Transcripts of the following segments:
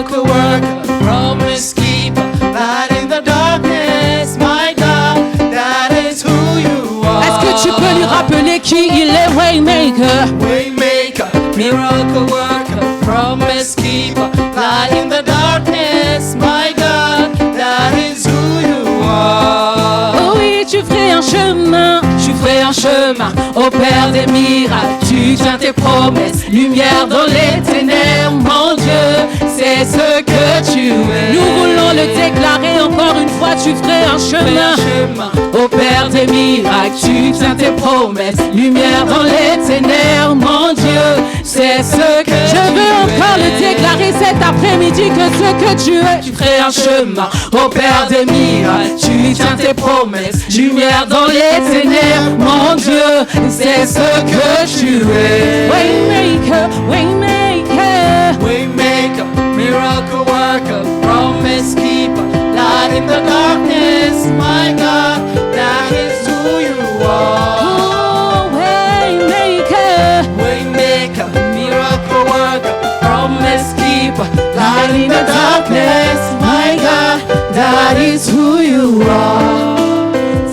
miracle worker, promise keeper, light in the darkness, my God, that is who you are. Est-ce que tu peux lui rappeler qui il est? Waymaker. Waymaker, miracle worker, promise keeper, light in the darkness, my God, that is who you are. Oh oui, tu ferais un chemin, tu ferais un chemin, au Père des miracles, tu tiens tes promesses, lumière dans les ténèbres, mon Dieu, c'est ce que tu es. Nous voulons le déclarer encore une fois, tu ferais un chemin, au Père des miracles, tu tiens tes promesses, lumière dans les ténèbres, mon Dieu, c'est ce que je veux encore le déclarer cet après-midi que ce que tu es, tu ferais un chemin, au Père des miracles, tu tiens tes promesses, lumière dans les ténèbres, mon Dieu, c'est ce que tu es. Waymaker, waymaker, Waymaker, miracle worker, promise keeper, light in the darkness, my God, that is who you are. oh waymaker, Waymaker, miracle worker, promise keeper, light in the darkness, my God, that is who you are.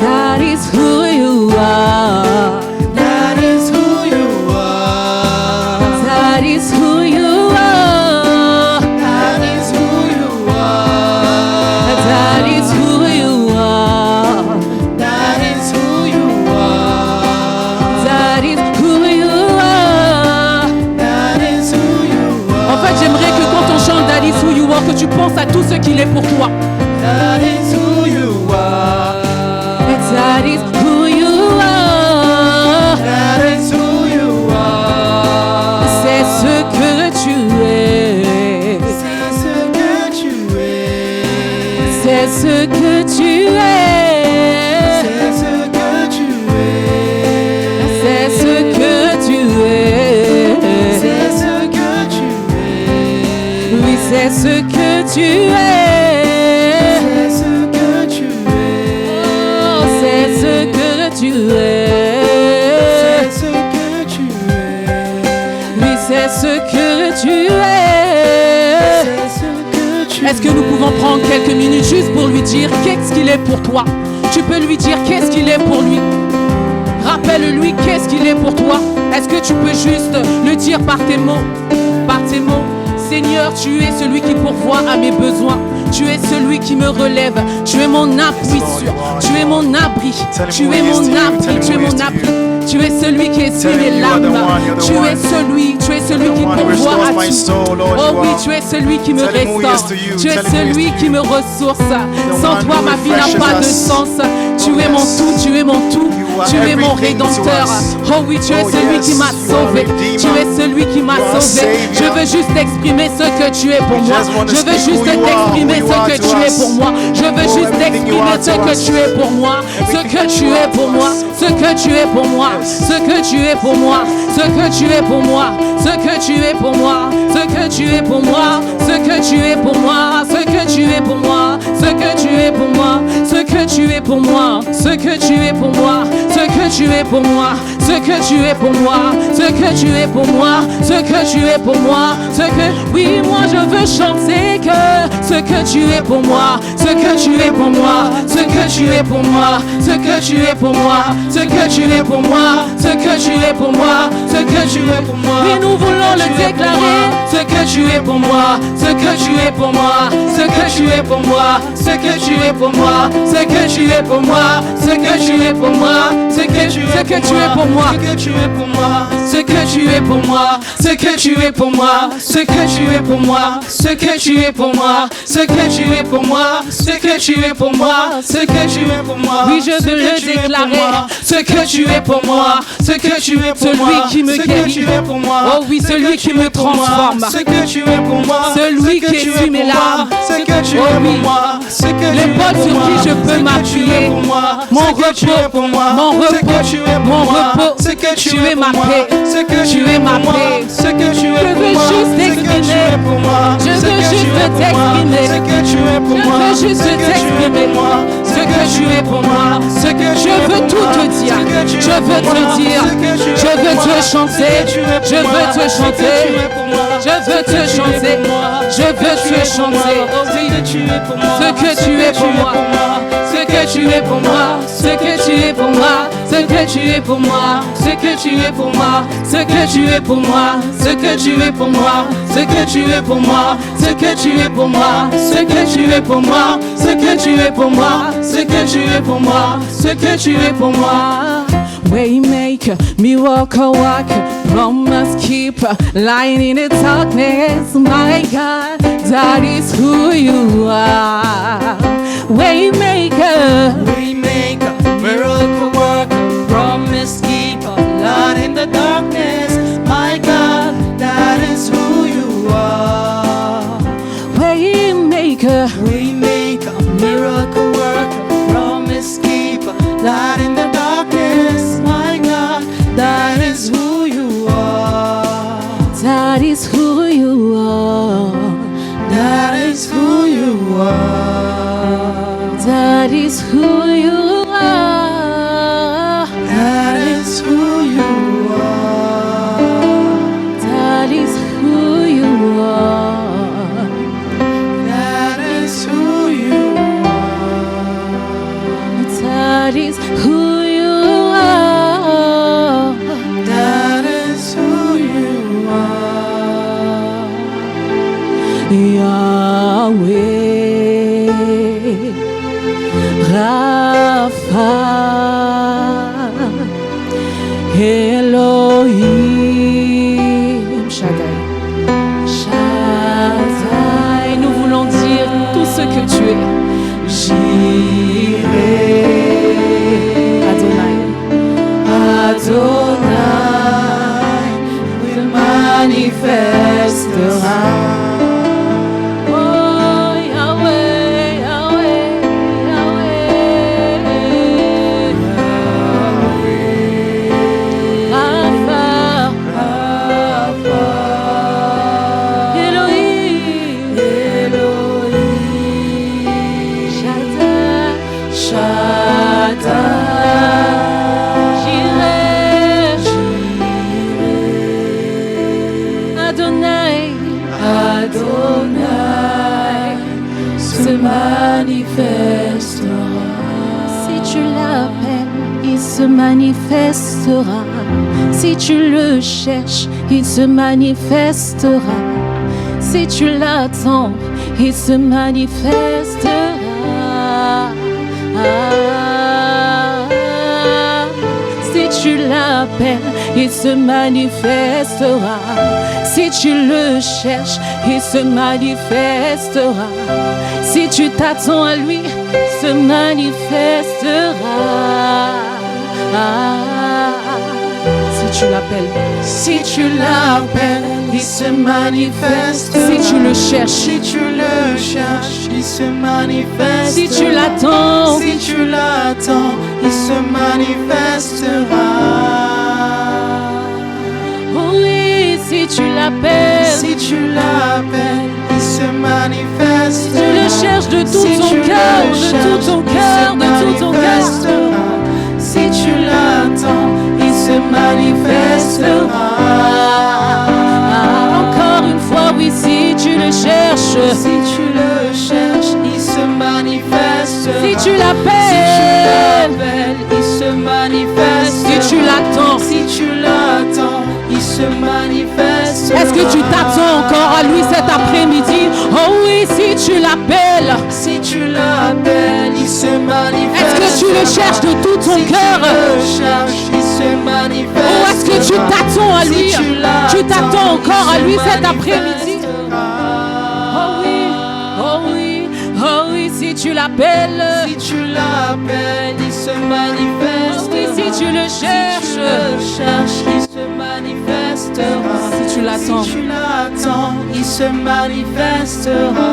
that is who you are. That is who you are. That is who you are. That is who you are. That is who you are. That is who you are. That is who you are. That is who you are. En fait, j'aimerais que quand on chante That is who you are, que tu penses à tout ce qu'il est pour toi. That is who you are. That is who you are. That is who you are. C'est ce que tu es. C'est ce que tu es. C'est ce que tu es. C'est ce que tu es. C'est ce que tu es. C'est ce que tu es. Oui, c'est ce que tu es. C'est ce que tu es. Oh, c'est ce que tu es. C'est ce que tu es. Oui, c'est ce que tu es. C'est ce que tu es. Est-ce que nous pouvons prendre quelques minutes juste pour lui dire qu'est-ce qu'il est pour toi? Tu peux lui dire qu'est-ce qu'il est pour lui. Rappelle-lui qu'est-ce qu'il est pour toi. Est-ce que tu peux juste le dire par tes mots? Par tes mots. Seigneur, tu es celui qui pourvoit à mes besoins. Tu es celui qui me relève. Tu es mon appui sûr. Tu es mon abri. Tu es mon abri. Tu es mon abri. Tu es celui qui essuie mes larmes. Tu es celui qui pourvoit à tout. Oh oui, tu es celui qui me restaure. Tu es celui qui me ressource. Sans toi, ma vie n'a pas de sens. Tu es mon tout, tu es mon tout. Tu es mon rédempteur. Oh oui, tu es celui qui m'a sauvé. Tu es celui qui m'a sauvé. Je veux juste exprimer ce que tu es pour moi. Je veux juste t'exprimer ce que tu es pour moi. Je veux juste t'exprimer ce que tu es pour moi. Ce que tu es pour moi. Ce que tu es pour moi. Ce que tu es pour moi. Ce que tu es pour moi. Ce que tu es pour moi. Ce que tu es pour moi. Ce que tu es pour moi. Ce que tu es pour moi. Ce que tu es pour moi. Ce que tu es pour moi. Ce que tu es pour moi. Ce que tu es pour moi. Ce que tu es pour moi. Ce que tu es pour moi. Ce que tu es pour moi. Ce que oui, moi je veux chanter que ce que tu es pour moi. Ce que tu es pour moi. Ce que tu es pour moi. Ce que tu es pour moi. Ce que tu es pour moi. Ce que tu es pour moi. Ce que tu es pour moi. Oui, nous voulons le déclarer. Ce que tu es pour moi. Ce que tu es pour moi. Ce que tu es pour moi. Ce que tu es pour moi. Ce que tu es pour moi. Ce que tu es pour moi. Ce que tu es pour moi. Ce que tu es pour moi. Ce que tu es pour moi. Ce que tu es pour moi. Ce que tu es pour moi. Ce que tu es pour moi. Ce que tu es pour moi. Ce que tu es pour moi. Ce que tu es pour moi. Oui, je veux le déclarer. Ce que tu es pour moi. Ce que tu es pour moi. Celui qui me guérit. Oh oui, celui qui me transforme. Ce que tu es pour moi. Celui qui essuie mes larmes. Ce que tu es pour moi. L'épaule sur qui je peux m'appuyer. Mon repos. Mon repos. Mon repos. Tu es ma paix. Tu es ma paix. Je veux juste t'exprimer. Je veux juste t'exprimer. Je veux juste t'exprimer. Ce que tu es pour moi. Je veux tout te dire. Je veux te dire, je veux te chanter, je veux te chanter, je veux te chanter, je veux te chanter. Ce que tu es pour moi, ce que tu es pour moi, ce que tu es pour moi, ce que tu es pour moi, ce que tu es pour moi, ce que tu es pour moi, ce que tu es pour moi, ce que tu es pour moi, ce que tu es pour moi, ce que tu es pour moi, ce que tu es pour moi, ce que tu es pour moi, ce que tu es pour moi. Waymaker, miracle worker, promise keeper, light in the darkness, my God, that is who you are. Waymaker, miracle worker, promise keeper, light in the darkness, my God, that is who you are. Waymaker, miracle worker, promise keeper, light in the darkness, my God, that is who you are. that is who you are. That is who you are. That is who you are. That is who you are. That is who you are. That is who you are. That is who you are. That is who you are. Yahweh, Rapha, Elohim, Shaddai. Shaddai, nous voulons dire tout ce que tu es. Jireh, Adonai, Adonai will manifestera. oh Yahweh, Yahweh, Yahweh, Rapha, Elohim, Shaddai, Jireh, Adonai, Adonai se manifestera. si tu l'appelles, il se manifestera. Si tu le cherches, il se manifestera. Si tu l'attends, il se manifestera. Si tu l'appelles, il se manifestera. Si tu le cherches, il se manifestera. Si tu t'attends à lui, il se manifestera. Si tu l'appelles, Si tu l'appelles, il se manifestera. si tu le cherches, Si tu le cherches, il se manifestera. si tu l'attends, Si tu l'attends, il se manifestera. oh oui, si tu l'appelles, Si tu l'appelles, il se manifestera. tu le cherches de tout Si ton tu cœur, le de cherches, tout ton il cœur, se de tout ton cœur. manifestera. Si tu l'attends, il se manifestera. Encore une fois, oui, si tu le cherches, Si tu le cherches, il se manifestera. si tu Si tu l'appelles, l'appelles, il se manifestera. si tu l'attends, Si tu l'attends, il se manifestera. est-ce que tu t'attends encore à lui cet après-midi? Oh oui, si tu l'appelles, Si tu l'appelles, il se manifestera. est-ce que tu le cherches de tout ton Si cœur? tu le cherches, il se manifestera. Ou est-ce que tu t'attends à lui? Si tu l'attends, Tu t'attends encore à il se lui cet après-midi? manifestera. Oh oui, oh oui, oh oui, si tu l'appelles, Si tu l'appelles, il se manifestera. oh oui, si tu le Si tu cherches, le cherches, il se manifestera. si tu l'attends, Si tu l'attends, il se manifestera.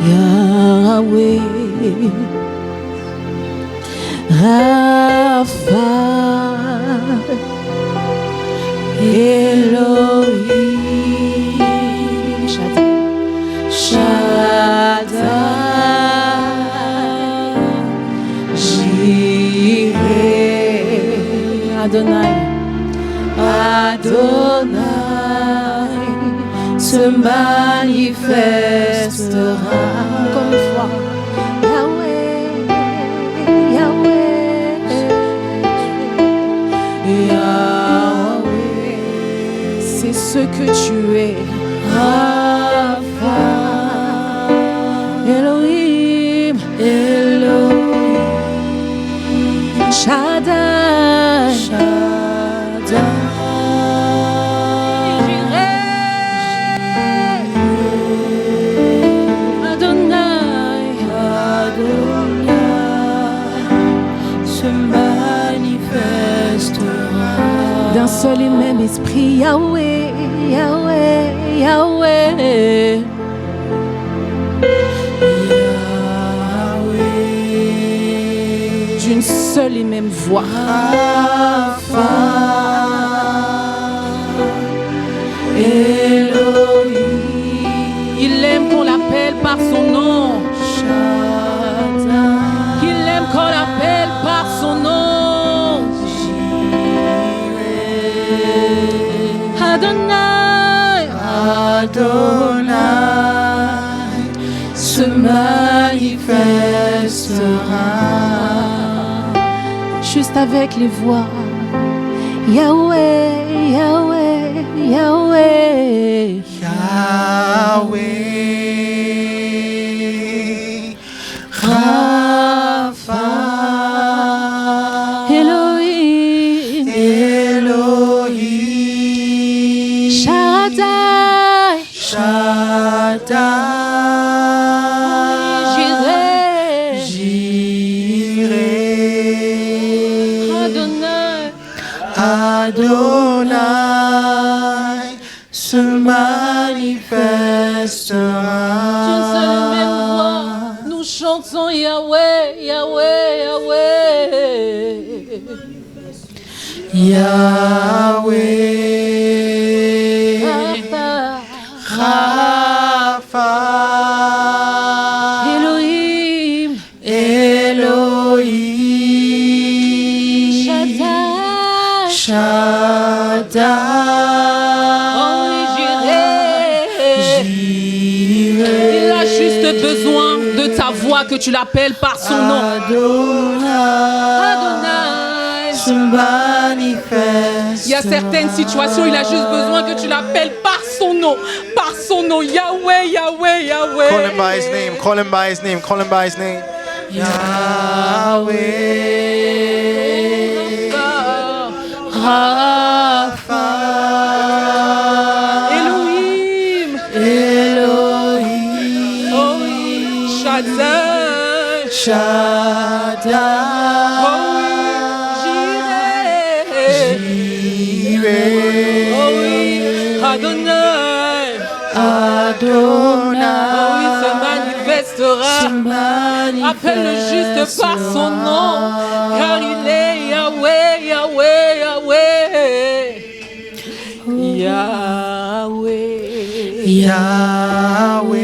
Yahweh, Rapha, Elohim, Shaddai, Adonai. Adonai se manifestera. Comme une fois. Yahweh, Yahweh, Yahweh, c'est ce que tu es. Rapha, Elohim, Elohim, Shaddai, Shaddai. D'un seul et même esprit, Yahweh, Yahweh, Yahweh, Yahweh, d'une seule et même voix. Rapha, Elohim, il aime qu'on l'appelle par son nom. Shaddai, il aime qu'on l'appelle par son nom. Adonai, Adonai se manifestera. Juste avec les voix. Yahweh, Yahweh, Yahweh, Yahweh, Rapha, Elohim, Elohim, Shaddai, Shaddai, Jireh, Adonai, Adonai se manifestera. d'une seule et même voix, nous chantons Yahweh, Yahweh, Yahweh. Yahweh, Rapha, Rapha, Elohim, Elohim, Shaddai, Shaddai, oh oui, Jireh. Il a juste besoin de ta voix, que tu l'appelles par son nom. Adonai, se manifeste. il y a certaines situations, il a juste besoin que tu l'appelles par son nom. Par son nom. Yahweh, Yahweh, Yahweh. Call him by his name, call him by his name, call him by his name. Yahweh, Rapha, Elohim, Elohim, oh oui, Shaddai, Shaddai, oh oui, Jireh, oh oui, Adonai, Adonai, oh oui, se manifestera. Appelle-le juste par son nom, car il est Yahweh, Yahweh, Yahweh. Yahweh, Yahweh,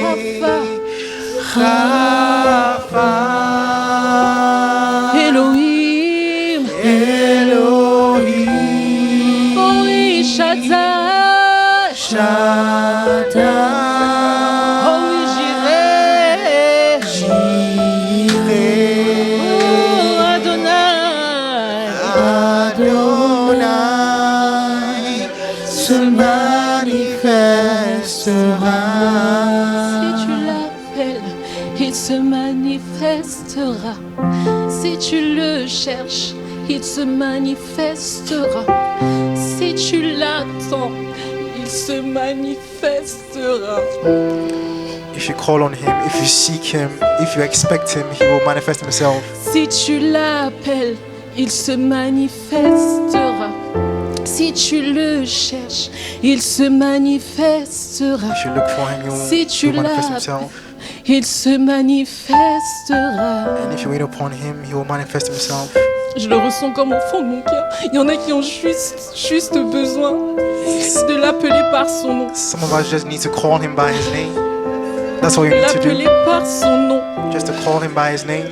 Rapha, Rapha, Elohim, Elohim, oh oui, Shaddai, Shaddai, oh oui, Jireh, Jireh, oh Adonai, Adonai se manifestera. si tu l'appelles, il se manifestera. Si tu le cherches, il se manifestera. Si tu l'attends, il se manifestera. If you call on him, if you seek him, if you expect him, he will manifest himself. Si tu l'appelles, il se manifestera. Si tu le cherches, il se manifestera. If you look for him, Si tu he will manifest l'appelles, himself. il se manifestera. And if you wait upon him, he will manifest himself. Je le ressens comme au fond de mon cœur. Il y en a qui ont juste besoin de l'appeler par son nom. Some of us just need to call him by his name. That's all you need to do. L'appeler par son nom. Just to call him by his name.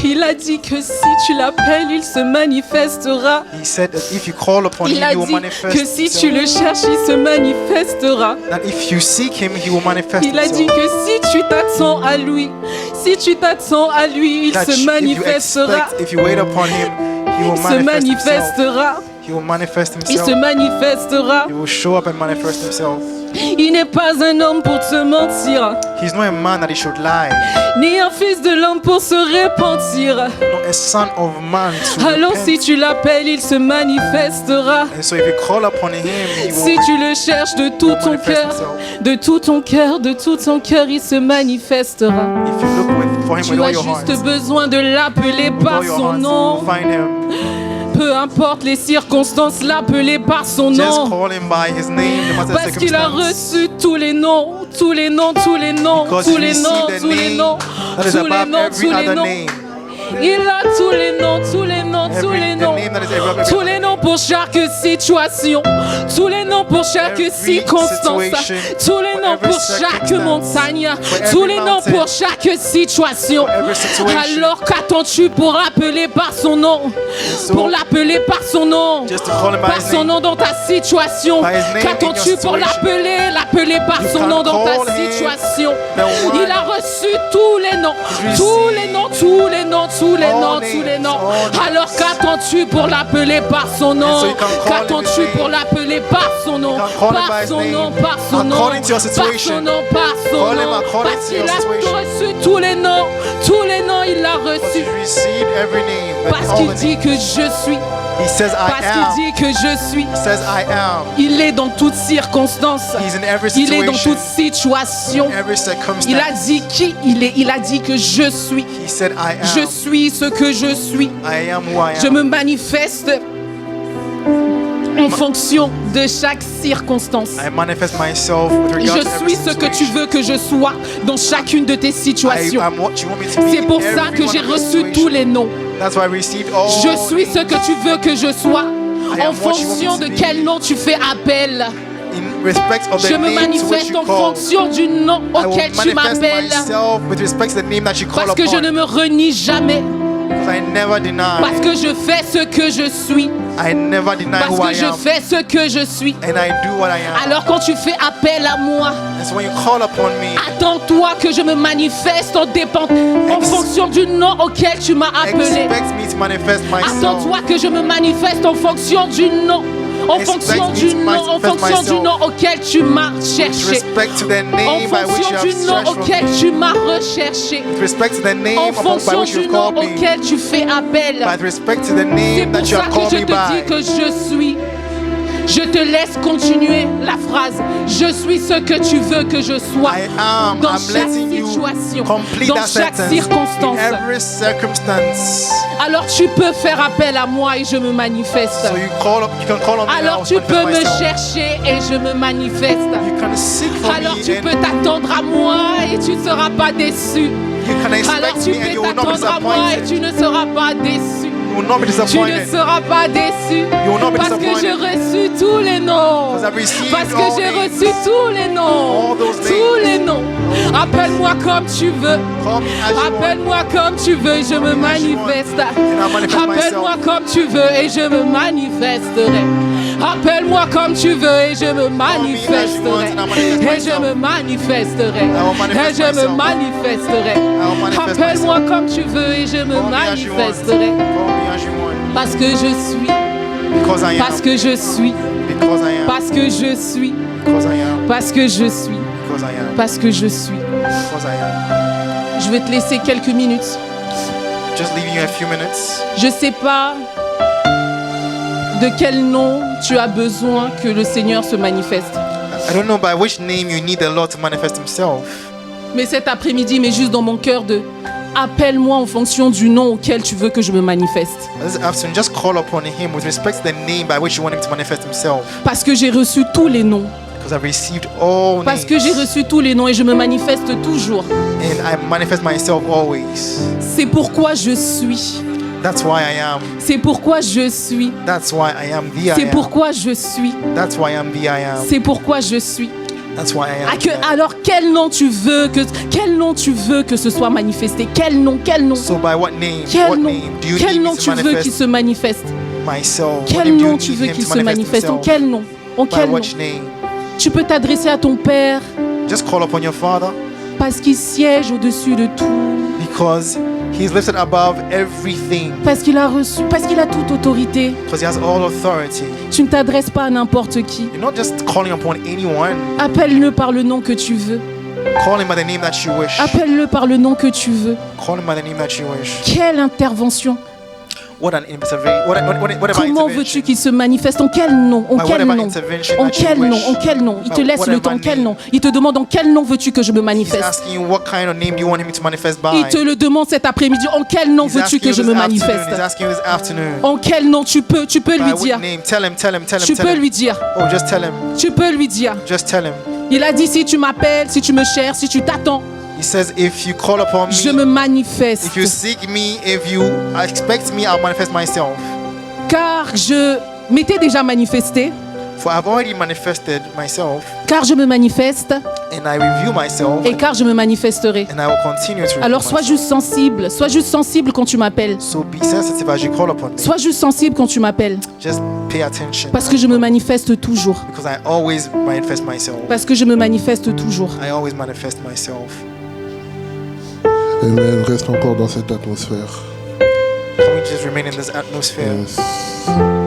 Il a dit que si tu l'appelles, il se manifestera. He said that if you call upon Il him, a he will dit manifest que si tu himself. le cherches, il se manifestera. That if you seek him, he will manifest Il a dit himself. que si tu t'attends à lui, il That se manifestera. if you wait upon him, he will Il se manifest himself. manifestera. He will manifest Il se himself. manifestera. He will show up and manifest himself. Il n'est pas un homme pour te mentir, He's not a man that he should lie, ni un fils de l'homme pour se repentir. not a son of man to Alors repent. si tu l'appelles, il se manifestera. And so if you call upon him, he Si will tu le cherches de tout ton manifest cœur, himself. de tout ton cœur, de tout ton cœur, il se manifestera. If you look for him with Tu all as your heart, juste besoin de l'appeler with par all your son heart, nom. you'll find him. Peu importe les circonstances, l'appeler par son Just nom. call him by his name, no matter the Parce qu'il a circumstance. reçu tous les noms, tous les noms, tous les noms, Because tous he les noms, received a tous les name noms, that is tous les above noms, every tous les other noms. name. Il a tous les noms, tous les noms, tous Every- les the noms. name that is above every Tous other les noms pour chaque situation, tous les noms pour chaque Every circonstance, situation, tous les for noms every pour chaque circumstance, montagne, for every tous les noms mountain, pour chaque situation. for every situation. Alors qu'attends-tu pour l'appeler par son nom? so- Pour l'appeler par son nom. Just to call him by Par his son name. nom dans ta situation. By his name in Qu'attends-tu your pour situation. l'appeler par You son can nom dans ta call him situation? the one. Il a reçu tous les noms, He's tous les noms, tous les noms, tous les all noms, names, tous les noms. all names. Alors qu'attends-tu pour l'appeler par son And nom? so you can call him Qu'attends-tu his pour name. l'appeler par son nom? You can call him by Par his son name. nom, par son nom, According to your par situation. son nom, par son Call him nom. according Parce to qu'il your a situation. reçu tous les noms, il l'a But reçu. you received every name, and Parce all qu'il the dit names. que je suis. He says, I Parce am. qu'il dit que je suis. He says, I am. Il est dans toutes circonstances. He's in every Il est dans situation, toute situation. every circumstance. Il a dit qui il est. Il a dit que je suis. He said, I am. Je suis ce que je suis. I am who I am. Je me manifeste en fonction de chaque circonstance. I manifest myself with regard Je to every suis ce que tu situation. veux que je sois dans chacune de tes I situations. am what you want me to be C'est in pour ça every que one j'ai of the reçu tous situations. les noms. That's why I received all Je suis ce que tu veux que je sois I en am what you want me fonction to de be. quel nom tu fais appel. in respect of the Je me name to which manifeste you en call. fonction du nom I auquel will tu manifest m'appelles. myself with respect to the name that you call Parce que je upon. ne me renie jamais. Because I never deny. Parce que je fais ce que je suis. I never deny Parce who I que je am. fais ce que je suis. And I do what I am. Alors quand tu fais appel à moi, And so when you call upon me, attends-toi que je me manifeste en fonction du nom auquel tu m'as appelé. expect me to manifest myself. Attends-toi que je me manifeste en fonction du nom. En Expect fonction me du to nom, en manifest fonction du myself. nom auquel tu m'as With cherché. respect to the En name by which you fonction have du nom searched for auquel me. tu m'as recherché. With respect to the name En by fonction which you du have nom called me. auquel tu fais appel. With respect to the C'est name pour that you ça have que called je me te dis by. que je suis. Je te laisse continuer la phrase. Je suis ce que tu veux que je sois. I am. Dans I'm chaque letting you situation, complete dans that chaque sentence. circonstance. In every circumstance. Alors tu peux faire appel à moi et je me manifeste. So you can call on me and Alors I'll tu peux manifest me myself. chercher et je me manifeste. You can seek for Alors me tu and peux t'attendre à moi et tu ne seras pas déçu. you can Alors expect tu me and peux you will not be t'attendre à moi et disappointed. tu ne seras pas déçu. You will not be Tu ne disappointed. seras pas déçu. You will not be Parce que j'ai disappointed. reçu tous les noms. Because I've received Parce que all j'ai names. reçu tous les noms. All those Tous names. les noms. Appelle-moi comme tu veux. Call me as you want. Appelle-moi comme tu veux et je me manifeste. Appelle-moi comme tu veux et je me manifesterai. Appelle-moi comme tu veux et je me manifesterai. Et je me manifesterai. Et je me manifesterai. Appelle-moi comme tu veux et je me Call me as you want. manifesterai. Call me as you want. Parce que je suis. Because I am. Parce que je suis. Because I am. Parce que je suis. Because I am. Parce que je suis. Because I am. Parce que je suis. Because I am. Je vais te laisser quelques minutes. Just leaving you a few minutes. Je sais pas de quel nom tu as besoin que le Seigneur se manifeste. I don't know by which name you need the Lord to manifest Himself. Mais cet après-midi, mais juste dans mon cœur de appelle-moi en fonction du nom auquel tu veux que je me manifeste. This afternoon, just call upon Him with respect to the name by which you want Him to manifest Himself. Parce que j'ai reçu tous les noms. Because I've received all Parce names. que j'ai reçu tous les noms et je me manifeste toujours. And I manifest myself always. C'est pourquoi je suis. That's why I am. C'est pourquoi je suis. That's why I am the I C'est am. pourquoi je suis. That's why I am the I am. C'est pourquoi je suis. That's why I am. Alors quel nom tu veux que ce soit manifesté? Quel nom? So by what name? Quel What nom? name do you Quel need nom me to tu veux qu'il manifest se manifeste? myself? What Quel name do you nom tu need veux him qu'il to se manifeste? En himself? quel nom? En By quel nom? which name? Tu peux t'adresser à ton Père Just call upon your Father parce qu'il siège au-dessus de tout, because He's lifted above everything. parce qu'il a toute autorité. Because He has all authority. Tu ne t'adresses pas à n'importe qui. You're not just calling upon anyone. Appelle-le par le nom que tu veux. Call Him by the name that you wish. Appelle-le par le nom que tu veux. Call Him by the name that you wish. Quelle intervention! What an intervention. What about Comment veux-tu intervention? qu'il se manifeste? En quel nom? En By quel whatever nom? intervention En that you quel nom? wish. En quel nom? Il te By laisse le whatever temps. En quel name. nom? Il te demande en quel nom veux-tu que je me He's manifeste? asking you what kind of name do you want Him to manifest by. Il te le demande cet après-midi. En quel nom He's veux-tu asking que you je this me afternoon. He's manifeste? asking you this afternoon. En quel nom tu peux By lui what dire? name? Tell Him. Tu peux lui dire. Oh, just tell Him. Tu peux lui dire. Just tell Him. Il a dit si tu m'appelles, si tu me cherches, si tu t'attends, He says, if you call upon je me, me manifeste. if you seek me, if you expect me, I'll manifest myself. Car je m'étais déjà manifesté, For I've already manifested myself, car je me manifeste and I reveal myself, et car je me manifesterai. and I will continue to reveal Alors sois myself. juste sensible quand tu m'appelles. So be sensitive as you call upon me. Sois juste sensible quand tu m'appelles. Just pay attention. Parce que je me manifeste toujours. Because I always manifest myself. Parce que je me manifeste toujours. I always manifest myself. Amen. Reste encore dans cette atmosphère. Can we just remain in this atmosphere? Yes.